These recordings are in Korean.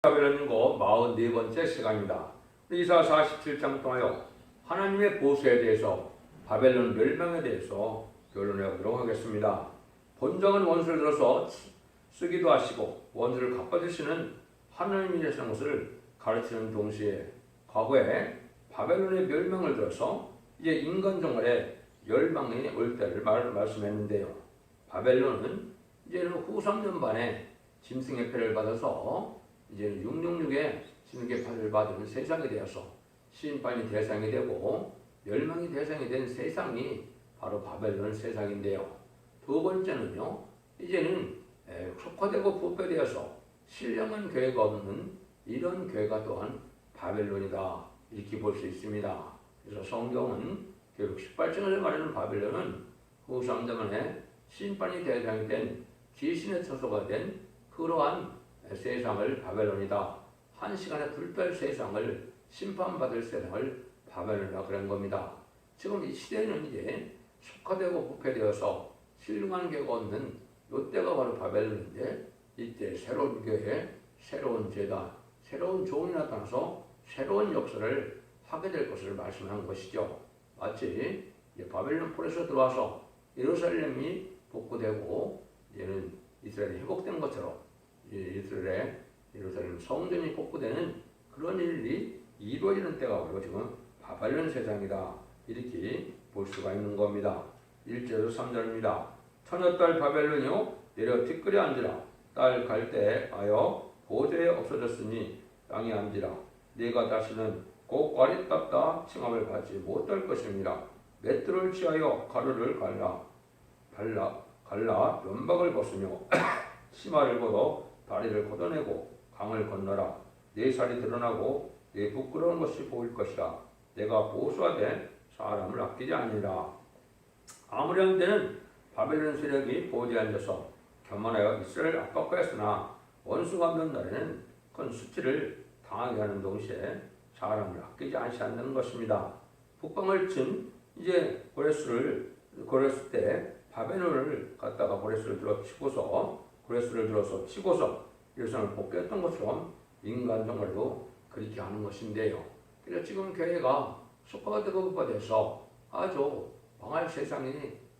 바벨론인고 44번째 시간입니다. 이사 47장 통하여 하나님의 보수에 대해서 바벨론 멸망에 대해서 결론해 보도록 하겠습니다. 본정은 원수를 들어서 쓰기도 하시고 원수를 갚아주시는 하나님이 되시는 것을 가르치는 동시에 과거에 바벨론의 멸망을 들어서 이제 인간 정말의 멸망이 올 때를 말씀했는데요. 바벨론은 이제는 후 3년 반에 짐승의 패를 받아서 이제는 666에 진흙의 팔을 받은 세상이 되어서 심판이 대상이 되고 멸망이 대상이 된 세상이 바로 바벨론 세상인데요. 두 번째는요, 이제는 속화되고 부패되어서 신령한 교회가 없는 이런 교회가 또한 바벨론이다, 이렇게 볼 수 있습니다. 그래서 성경은 결국 18장에서 말하는 바벨론은 후 3년만에 심판이 대상이 된 귀신의 처소가 된 그러한 세상을 바벨론이다. 한 시간에 불별 세상을 심판받을 세상을 바벨론이라 그런 겁니다. 지금 이 시대는 이제 속화되고 부패되어서 신령한 교회가 없는 이때가 바로 바벨론인데, 이때 새로운 교회, 새로운 제단, 새로운 종이 나타나서 새로운 역사를 하게 될 것을 말씀하는 것이죠. 마치 바벨론 폴에서 들어와서 예루살렘이 복구되고 이제는 이스라엘이 회복된 것처럼 예루살렘 성전이 복구되는 그런 일이 이루어지는 때가 바로 지금 바벨론 세상이다, 이렇게 볼 수가 있는 겁니다. 1절에서 3절입니다. 처녀딸 바벨론이요 내려 티끌에 앉으라. 딸 갈대하여 보좌에 없어졌으니 땅에 앉으라. 네가 다시는 고과리 닦다 칭함을 받지 못할 것입니다. 맷돌을 취하여 가루를 갈라 면박을 벗으며 치마를 벗어 다리를 걷어내고 강을 건너라. 내 살이 드러나고 내 부끄러운 것이 보일 것이라. 내가 보수하되 사람을 아끼지 아니라. 아무리 때는 바벨론 세력이 보좌에 앉아서 교만하여 이스라엘을 압박하였으나 원수가 없는 날에는 큰 수치를 당하게 하는 동시에 사람을 아끼지 않는 것입니다. 북방을 친 이제 고레스를 때 바벨론을 갖다가 고레스를 들어서 치고서 예루살렘을 복귀했던 것처럼 인간 정말도 그렇게 하는 것인데요. 그래서 지금 교회가 속화가 되고 부패돼서 아주 망할 세상이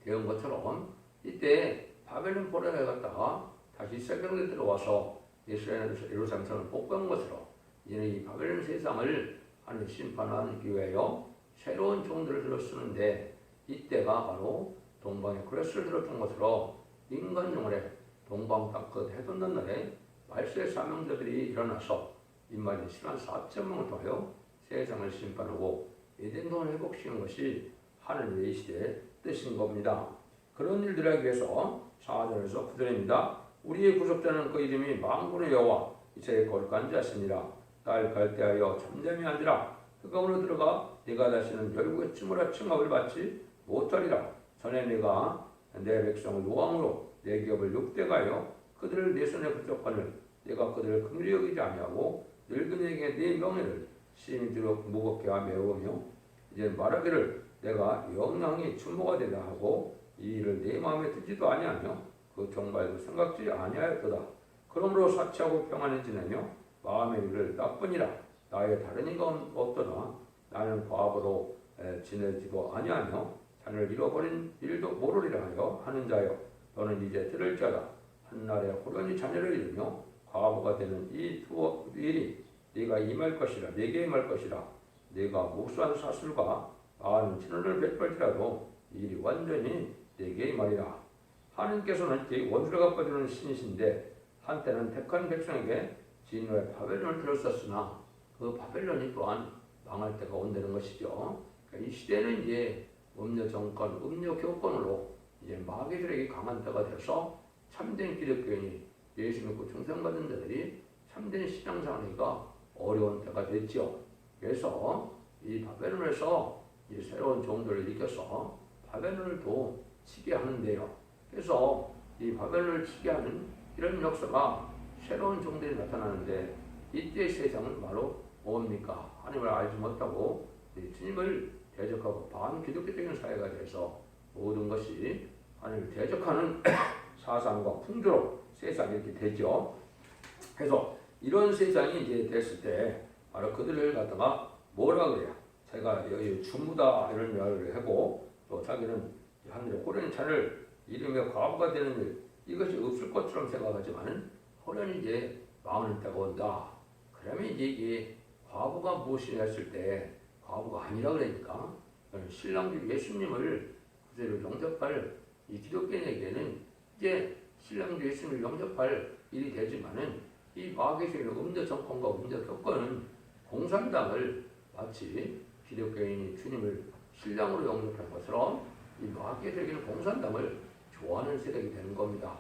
되는 것처럼 이때 바벨론 포로에 갔다가 다시 세상에 들어와서 예루살렘을 복귀한 것처럼 이제는 이 바벨론 세상을 하는 심판하는 기회요, 새로운 종들을 들어 쓰는데, 이때가 바로 동방의 고레스를 들었던 것처럼 인간 정말에 동방 땅끝 해돋는 날에 말세의 사명자들이 일어나서 인마진 10만 4천명을 통하여 세상을 심판하고 에덴동을 회복시키는 것이 하나님의 이 시대의 뜻인 겁니다. 그런 일들을 하기 위해서 4절에서 9절입니다. 우리의 구속자는 그 이름이 만군의 여호와 이스라엘의 거룩한 자시니라. 딸 갈대하여 잠잠히 앉으라. 흑암으로 들어가 네가 다시는 열국의 춤으로 칭함을 받지 못하리라. 전에 내가 내 백성을 노함으로 내 기업을 욕되가하여 그들을 내 손에 붙잡거늘 내가 그들을 긍휼히 여기지 아니하고 늙은이에게 내 명예를 심히 무겁게 메우며 이제 말하기를 내가 영영이 추모가 되다 하고 이 일을 내 마음에 들지도 아니하며 그 종말도 생각지 아니하였도다. 그러므로 사치하고 평안히 지내며 마음의 일을 나쁘니라. 나의 다른 이가 없도다. 나는 과부로 지내지도 아니하며 자녀를 잃어버린 일도 모르리라 하여 하는 자여, 너는 이제 들을 자다. 한날에 호련히 자녀를 잃으며 과부가 되는 이 두 일이 네가 임할 것이라. 네게 임할 것이라. 네가 무수한 사술과 많은 친언을 베풀지라도 이 일이 완전히 네게 임하리라. 하나님께서는 원수를 갚아주는 신이신데 한때는 택한 백성에게 진노의 바벨론을 들었었으나 그 바벨론이 또한 망할 때가 온다는 것이죠. 그러니까 이 시대는 이제 음료 정권, 음료 교권으로 이제 마귀들에게 강한 때가 돼서 참된 기독교인이 예수 믿고 충성받은 자들이 참된 신앙생활하기가 어려운 때가 됐죠. 그래서 이 바벨론에서 이 새로운 종들을 일으켜서 바벨론을 또 치게 하는데요. 그래서 이 바벨론을 치게 하는 이런 역사가 새로운 종들이 나타나는데, 이때의 세상은 바로 뭡니까? 하나님을 알지 못하고 주님을 대적하고 반기독교적인 사회가 돼서 모든 것이 하나님을 대적하는 사상과 풍조로 세상이 이렇게 되죠. 그래서 이런 세상이 이제 됐을 때 바로 그들을 갖다가 뭐라 그래요? 제가 여기 주무다 이런 말을 하고 또 자기는 하늘의 호련히 차를 이루며 과부가 되는 일 이것이 없을 것처럼 생각하지만 호련히 이제 망하는 때가 온다. 그러면 이제 이게 과부가 무엇이냐 했을 때 과부가 아니라 그러니까 신랑주 예수님을 그대로 영접할 이 기독교인에게는 이제 신랑주 예수님을 영접할 일이 되지만은 이 마귀에서의 음녀 정권과 음녀 교권은 공산당을 마치 기독교인이 주님을 신랑으로 영접한 것처럼 이 마귀에서의 공산당을 좋아하는 세력이 되는 겁니다.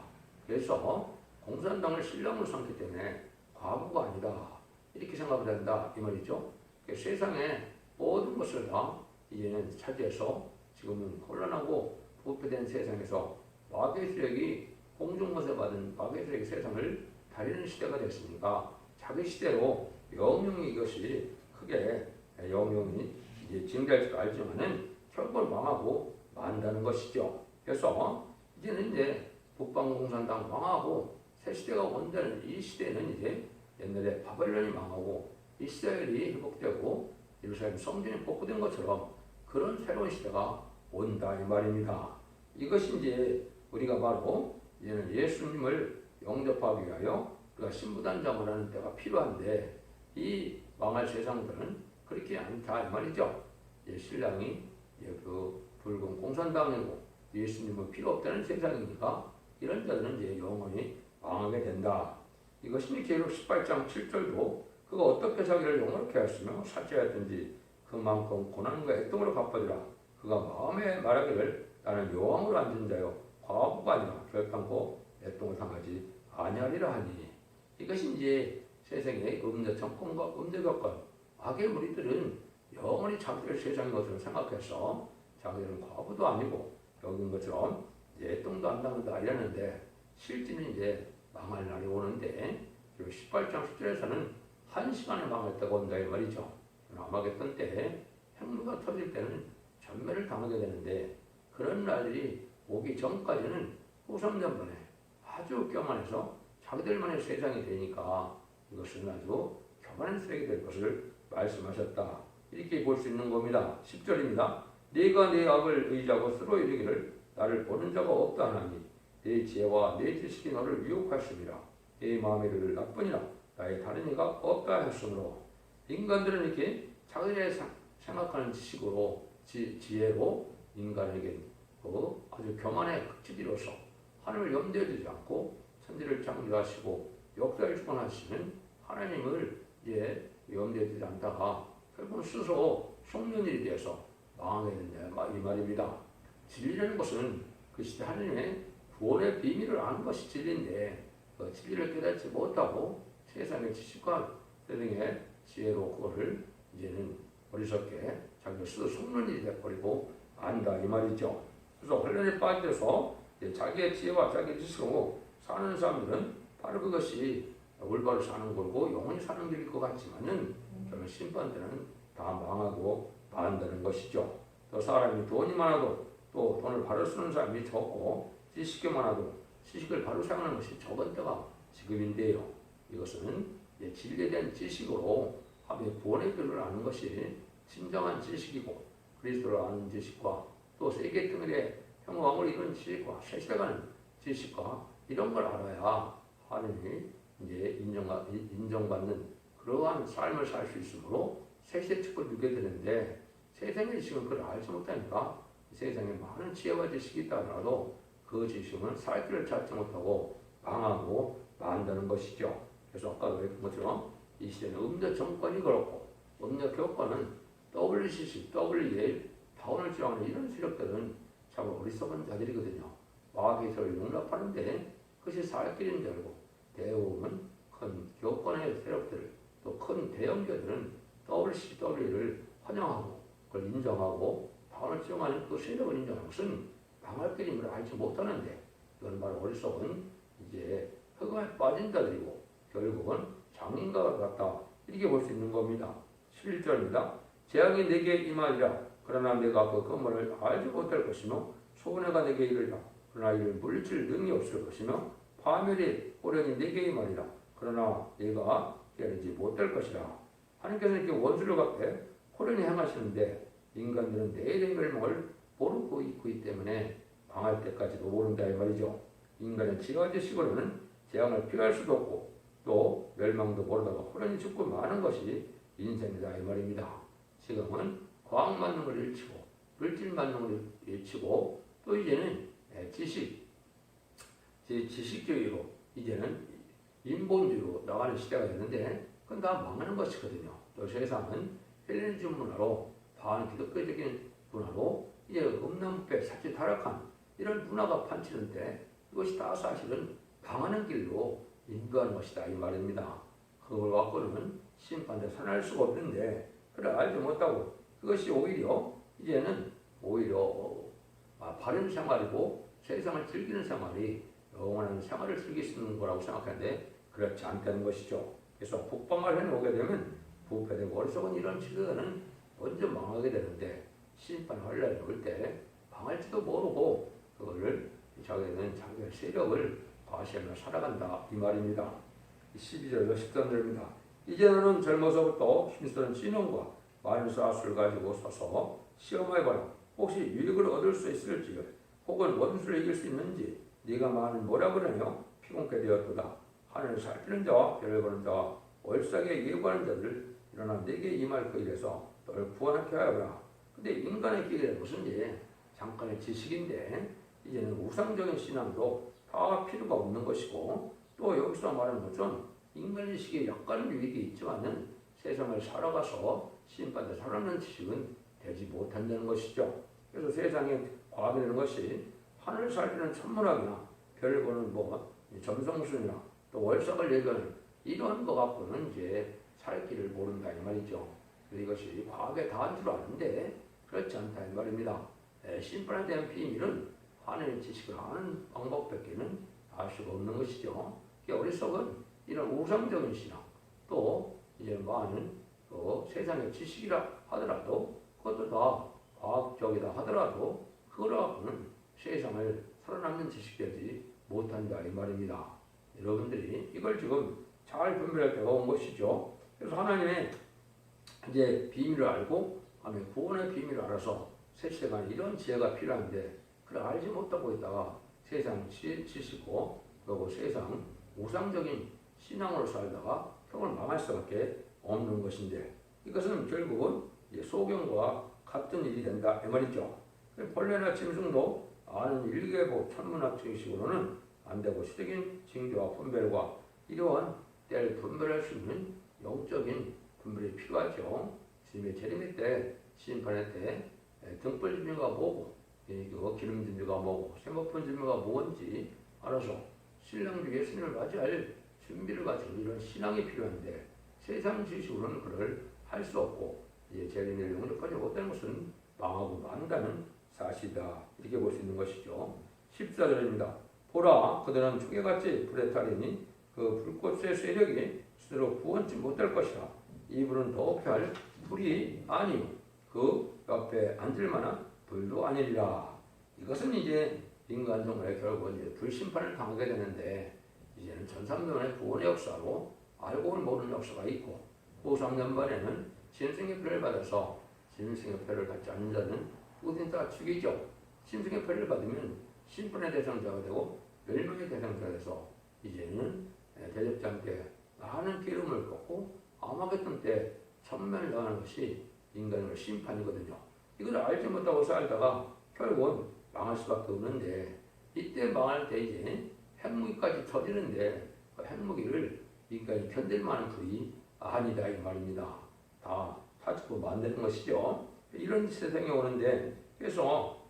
그래서 공산당을 신랑으로 삼기 때문에 과부가 아니다 이렇게 생각을 한다 이 말이죠. 세상의 모든 것을 다 이제는 차지해서 지금은 혼란하고 부패된 세상에서 마귀의 세력이 공중모세 받은 마귀의 세력의 세상을 다리는 시대가 됐으니까 자기 시대로 영영이 이것이 크게 영영이 이제 증대할 줄 알지만은 결국 망하고 만다는 것이죠. 그래서 이제는 이제 북방공산당 망하고 새 시대가 온다는 이 시대는 이제 옛날에 바벨론이 망하고 이스라엘이 회복되고 예루살렘 성전이 복구된 것처럼 그런 새로운 시대가 온다 이 말입니다. 이것이 이제 우리가 바로 이제는 예수님을 영접하기 위하여 우리가 신부단장을 하는 때가 필요한데 이 망할 세상들은 그렇게 않다 이 말이죠. 신랑이 그 붉은 공산당이고 예수님은 필요 없다는 세상이니까 이런 자들은 이제 영원히 망하게 된다. 이것이 계시록 18장 7절도 그가 어떻게 자기를 영원케 하였으며 사죄하였든지 그만큼 고난과 애통으로 갚아주라. 그가 마음에 말하기를 나는 여왕으로 앉은 자요 과부가 아니라 결단코 애통을 당하지 아니하리라 하니 이것이 이제 세상의 음녀 정권과 음녀 교권 악의 무리들은 영원히 자기들 세상인 것으로 생각해서 자기들은 과부도 아니고 여긴 것처럼 애통도 안 당한다 이랬는데 실제는 이제 망할 날이 오는데 18장 10절에서는 한 시간에 망할 때가 온다 이 말이죠. 아마겟돈 때 핵무가 터질 때는 전멸을 당하게 되는데 그런 날들이 오기 전까지는 후삼년번에 아주 교만해서 자기들만의 세상이 되니까 이것은 아주 교만한 세력이 될 것을 말씀하셨다. 이렇게 볼 수 있는 겁니다. 10절입니다. 네가 내 악을 의지하고 스스로 이르기를 나를 보는 자가 없다 하나니 내 지혜와 내 지식이 너를 유혹하심이라. 내 마음에 이르기를 나뿐이라 나의 다른 이가 없다 하였으므로 인간들은 이렇게 자기들의 생각하는 지식으로 지혜로 인간에게 아주 교만의 극치기로서 하나님을 염두에 두지 않고 천지를 창조하시고 역사를 주관하시는 하나님을 이제 염두에 두지 않다가 결국은 스스로 속는일이 돼서 망하게 된다 이 말입니다. 진리라는 것은 그 시대 하나님의 구원의 비밀을 아는 것이 진리인데 그 진리를 깨닫지 못하고 세상의 지식과 세상의 지혜로 그거를 이제는 어리석게 자기가 스스로 속는 일이 돼버리고 안다 이 말이죠. 그래서 혼란에 빠져서 자기의 지혜와 자기의 지식으로 사는 사람들은 바로 그것이 올바로 사는 거고 영원히 사는 길일 것 같지만은 결국 심판 때는 다 망하고 만다는 것이죠. 또 사람이 돈이 많아도 또 돈을 바로 쓰는 사람이 적고 지식이 많아도 지식을 바로 사용하는 것이 적은 때가 지금인데요. 이것은 진리에 대한 지식으로 하나님의 구원의 길을 아는 것이 진정한 지식이고 그리스도를 아는 지식과 또 세계 통일의 평화를 이루는 지식과 세세가는 지식과 이런 걸 알아야 하나님이 이제 인정받는 그러한 삶을 살 수 있으므로 세세 축복을 누게 되는데 세상의 지식은 그걸 알지 못하니까 세상에 많은 지혜와 지식이 있다더라도 그 지식은 살 길을 찾지 못하고 망하고 만드는 것이죠. 그래서 아까 그랬던 것처럼 이 시대는 음녀 정권이 그렇고 음녀 교권은 WCC, WEA, 다운을 주장하는 이런 세력들은 참 어리석은 자들이거든요. 마귀의 저를 용납하는데 그것이 살 길인 줄 알고 대부분 큰 교권의 세력들 또 큰 대형교들은 WCW를 환영하고 그걸 인정하고 다운을 주장하는 그 세력을 인정하는 것은 망할 길임을 알지 못하는데 이건 바로 어리석은 이제 흑암에 빠진 자들이고 결국은 장인과 같다 이렇게 볼 수 있는 겁니다. 11절입니다. 재앙이 내게 임하리라. 그러나 내가 그 근본을 알지 못할 것이며 소근해가 내게 이르리라. 그러나 이를 물질 능이 없을 것이며 파멸이 호련히 내게 임하리라. 그러나 네가 깨르지 못될 것이라. 하나님께서는 이렇게 원수를 갚에 호련히 행하시는데 인간들은 내일의 멸망을 모르고 있기 때문에 망할 때까지도 모른다 이 말이죠. 인간은 지가지식으로는 재앙을 피할 수도 없고 또 멸망도 모르다가 호련히 죽고 마는 것이 인생이다 이 말입니다. 지금은 과학 맞는 걸 일치고 물질 맞는 걸 일치고 또 이제는 지식주의로 이제는 인본주의로 나가는 시대가 됐는데 그건 다 망하는 것이거든요. 또 세상은 헬레니즘 문화로 반기독교적인 문화로 이제 음란부패, 사치 타락한 이런 문화가 판치는데 이것이 다 사실은 망하는 길로 인도하는 것이다 이 말입니다. 그걸 갖고는 심판대 선할 수가 없는데 그래 알지 못하고 그것이 오히려 이제는 바른 생활이고 세상을 즐기는 생활이 영원한 생활을 즐길 수 있는 거라고 생각하는데 그렇지 않다는 것이죠. 그래서 북방을 해놓게 되면 부패되고 어리석은 이런 시대는 먼저 망하게 되는데 심판 환란이 올 때 망할지도 모르고 그거를 자기의 세력을 과시하며 살아간다 이 말입니다. 12절과 13절입니다. 이제 너는 젊어서부터 힘쓰는 신용과 많은 사수를 가지고 서서 시험해봐라. 혹시 유익을 얻을 수 있을지 혹은 원수를 이길 수 있는지 네가 많은 뭐라 그러냐 피곤케 되었도다. 하늘을 살피는 자와 별을 보는 자와 월삭에 예고하는 자들 일어나 내게 임할 그 일에서 너를 구원하게 하여라. 근데 인간의 길이 무슨 일 잠깐의 지식인데 이제는 우상적인 신앙도 다 필요가 없는 것이고 또 여기서 말하는 것은 인간의 지식에 약간의 유익이 있지만은 세상을 살아가서 심판대 살아가는 지식은 되지 못한다는 것이죠. 그래서 세상에 과학이라는 것이 하늘을 살피는 천문학이나 별을 보는 점성술이나 또 월삭을 예견하는 이런 거 갖고는 이제 살 길을 모른다 이 말이죠. 이것이 과학에 다한 줄 아는데 그렇지 않다 이 말입니다. 심판에 대한 비밀은 하늘의 지식을 아는 방법밖에는 알 수가 없는 것이죠. 어리석은 이런 우상적인 신앙 또 이제 많은 세상의 지식이라 하더라도 그것도 다 과학적이다 하더라도 그걸 갖고는 세상을 살아남는 지식되지 못한다 이 말입니다. 여러분들이 이걸 지금 잘 분별할 때가 온 것이죠. 그래서 하나님의 이제 비밀을 알고 하나님의 구원의 비밀을 알아서 새 시대간 이런 지혜가 필요한데 그걸 알지 못하고 있다가 세상 지식고 그리고 세상 우상적인 신앙으로 살다가 결국은 망할 수밖에 없는 것인데 이것은 결국은 소경과 같은 일이 된다 이 말이죠. 벌레나 짐승도 아는 일개보 천문학 지식으로는 안 되고 시적인 징조와 분별과 이러한 때를 분별할 수 있는 영적인 분별이 필요하죠. 주님의 재림의 때, 심판의 때 등불 준비가 뭐고 기름 준비가 뭐고 세모폰 준비가 뭔지 알아서 신랑 주 예수님을 맞이할 준비를 가지고 이런 신앙이 필요한데 세상 지식으로는 그걸 할 수 없고 재림을 영접하지 못하는 것은 망하고 만다는 사실이다 이렇게 볼 수 있는 것이죠. 14절입니다. 보라 그들은 초계같이 불에 타리니 그 불꽃의 세력이 스스로 구원치 못할 것이라. 이 불은 더 펴할 불이 아니요 그 옆에 앉을 만한 불도 아니리라. 이것은 이제 인간 정말 결국 이제 불심판을 당하게 되는데 이제는 전삼년의 구원의 역사로 알고는 모르는 역사가 있고 그 3년반에는 짐승의 표를 받아서 짐승의 표를 받지 않는 자는 모든 다 죽이죠. 짐승의 표를 받으면 심판의 대상자가 되고 멸망의 대상자가 돼서 이제는 대접장 때 많은 기름을 붓고 아마겟돈 때 천멸을 당하는 것이 인간의 심판이거든요. 이걸 알지 못하고 살다가 결국은 망할 수밖에 없는데 이때 망할 때 이제 핵무기까지 터지는데 그 핵무기를 인간이 견딜 만한 불이 아니다 이 말입니다. 다 타죽고 만드는 것이죠. 이런 세상이 오는데 그래서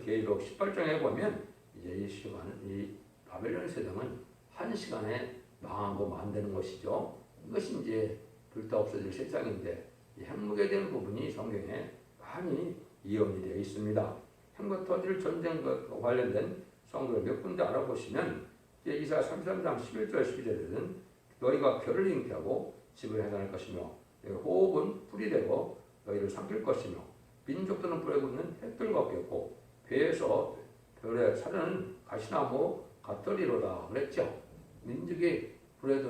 계시록 18장에 보면 이제 이 바벨론 세상은 한 시간에 망하고 만드는 것이죠. 이것이 이제 불타 없어질 세상인데 이 핵무기에 대한 부분이 성경에 많이 이언이 되어 있습니다. 핵무기 터질 전쟁과 관련된 성경을 몇 군데 알아보시면 이제 이사야 33장 11절 12절에는 너희가 별을 잉태하고 집을 해산할 것이며 호흡은 불이 되고 너희를 삼킬 것이며 민족들은 불에 굽는 햇들과 같겠고 배에서 별에 사르는 가시나무 같으리로다 그랬죠. 민족이 불에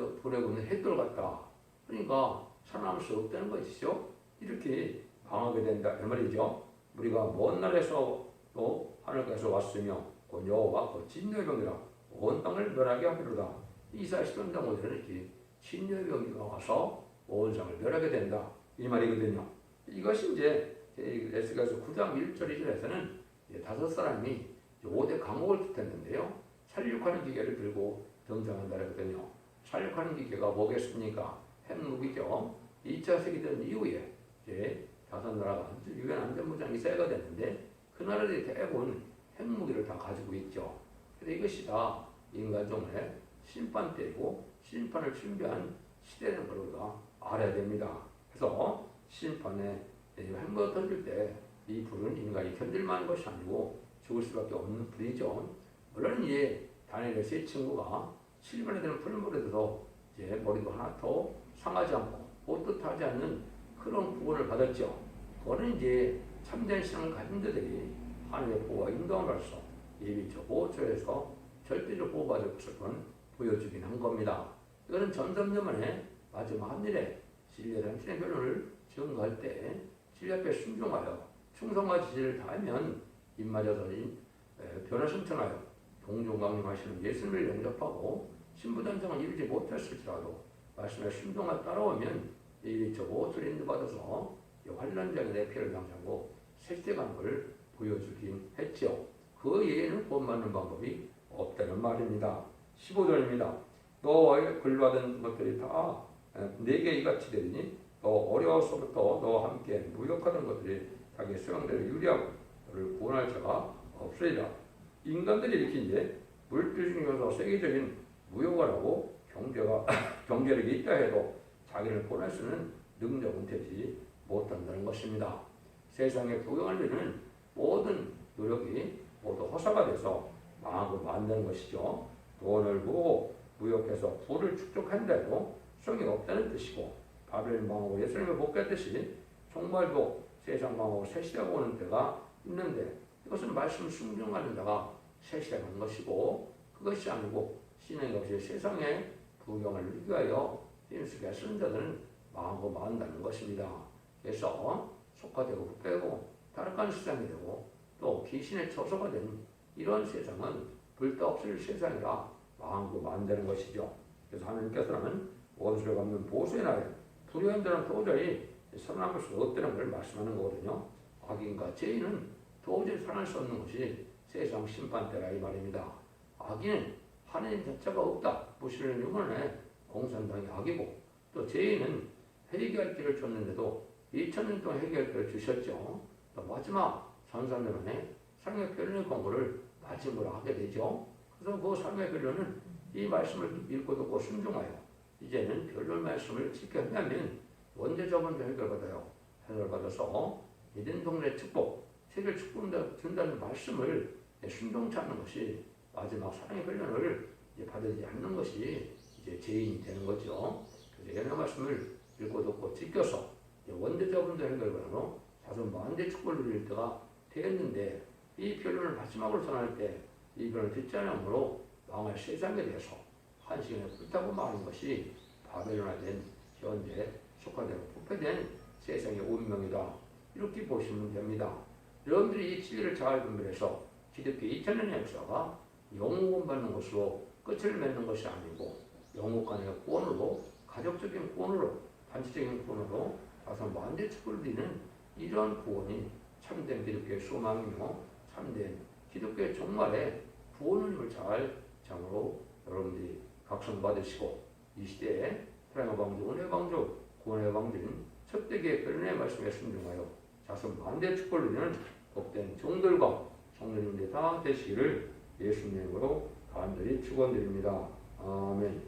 굽는 햇돌 같다. 그러니까 살아남을 수 없다는 것이죠. 이렇게 망하게 된다 이 말이죠. 우리가 먼 날에서 또 하늘께서 왔으며 곧 여호와 곧 진노의 병이라 온 땅을 멸하게 하리로다. 이사야 10장 5절에 이렇게 진노의 병이가 와서 온 땅을 멸하게 된다 이 말이거든요. 이것이 이제 에스겔서 9장 1절 2절에서는 다섯 사람이 5대 강옥을 뜻했는데요. 살육하는 기계를 들고 등장한다거든요. 살육하는 기계가 뭐겠습니까? 핵무기죠. 2차 세계대전 이후에 이제 다섯 나라가 유엔 안전보장이 세가 됐는데 그 나라들이 대부분 핵무기를 다 가지고 있죠. 그런데 이것이 다 인간종의 심판대이고 심판을 준비한 시대라는 걸 우리가 알아야 됩니다. 그래서 심판에 핵무기가 터질 때 이 불은 인간이 견딜만한 것이 아니고 죽을 수밖에 없는 불이죠. 물론 이제 다니엘의 세 친구가 7번에 되는 풀물에 들어 이제 머리도 하나도 상하지 않고 옷도 타지 않는 그런 구원을 받았죠. 그거는 이제 참된 신앙을 가진 자들이 하나님의 보호와 인도함을 알수 예비적 보호처에서 절대적 보호받을 것을 보여주긴 한 겁니다. 이거는 전선년 만에 마지막 한 일에 진리의 당신의 변호를 증거할 때 진리 앞에 순종하여 충성과 지지를 다하면 입맞아서 변화 신청하여 동종강림하시는 예수님을 영접하고 신부단장을 이루지 못했을지라도 말씀에 순종하여 따라오면 예비적 보호처를 인도받아서 환란장에 내 피를 당하고 색색한 걸 보여주긴 했죠. 그 예에는 구원받는 방법이 없다는 말입니다. 15절입니다. 너의 근로하던 것들이 다 내게 이같이 되리니 너 어려워서부터 너와 함께 무역하던 것들이 자기 수용대로 유리하고 너를 구원할 자가 없으리라. 인간들이 이렇게 이제 물질 중에서 세계적인 무역을 하고 경제력이 있다 해도 자기를 구원할 수는 능력은 되지 못한다는 것입니다. 세상에 구경하려는 모든 노력이 모두 허사가 돼서 망하고 만드는 것이죠. 돈을 모으고 무역해서 부를 축적한데도 소용이 없다는 뜻이고 바벨 망하고 예루살렘을 복귀했듯이 정말도 세상 망하고 새 시대가 오는 때가 있는데 이것은 말씀 순종하는 자가 새 시대가 오는 것이고 그것이 아니고 신앙이 없이 세상의 구경을 누리기 위하여 힘쓰게 쓰는 자들은 망하고 만다는 것입니다. 그래서 속화되고 흑되고 타락한 세상이 되고 또 귀신의 처소가 된 이런 세상은 불도 없을 세상이라 망하고 만드는 것이죠. 그래서 하나님께서는 원수를 갚는 보수의 날에 불의한 자는 도저히 살아남을 수 없다는 걸 말씀하는 거거든요. 악인과 죄인은 도저히 살아날 수 없는 것이 세상 심판대라 이 말입니다. 악인은 하나님 자체가 없다. 무신을 유언해 공산당이 악이고 또 죄인은 회개할 길을 줬는데도 2000년 동안 회개할 길을 주셨죠. 또 마지막 3,3년 안에 삶의 변론의 권고를 마침으로 하게 되죠. 그래서 그 삶의 변론은 이 말씀을 읽고 듣고 순종하여 이제는 변론 말씀을 지켜 행하면 원죄적은 해결받아요. 해결받아서 믿은 동네 축복, 세계를 축복을 준다는 말씀을 순종치 않는 것이 마지막 사랑의 변론을 받지 않는 것이 이제 죄인이 되는 거죠. 그래서 예언의 말씀을 읽고 듣고 지켜서 원죄적은 해결받아서 자손 만대 축복을 누릴 때가 되었는데 이 변론을 마지막으로 전할 때 이 변론을 듣지 않으므로 망할 세상에 대해서 한 시간에 불타고 마는 것이 바벨론화된 현재 속화되고 부패된 세상의 운명이다. 이렇게 보시면 됩니다. 여러분들이 이 진리를 잘 분별해서 기독교 2000년의 역사가 영웅 받는 것으로 끝을 맺는 것이 아니고 영웅 간의 구원으로 가족적인 구원으로 단체적인 구원으로 다소 만대 축복을 드리는 이런 구원이 참된 기독교의 소망이며 참된 기독교의 종말의 구원을 잘 장으로 여러분들이 각성받으시고 이 시대에 사랑의 방주, 은혜의 방주, 구원의 방주인 첫대기의 변론의 말씀에 순종하여 자손 만대 축복을 누리는 복된 종들과 성도님들이 다 되시기를 예수님으로 간절히 축원드립니다. 아멘.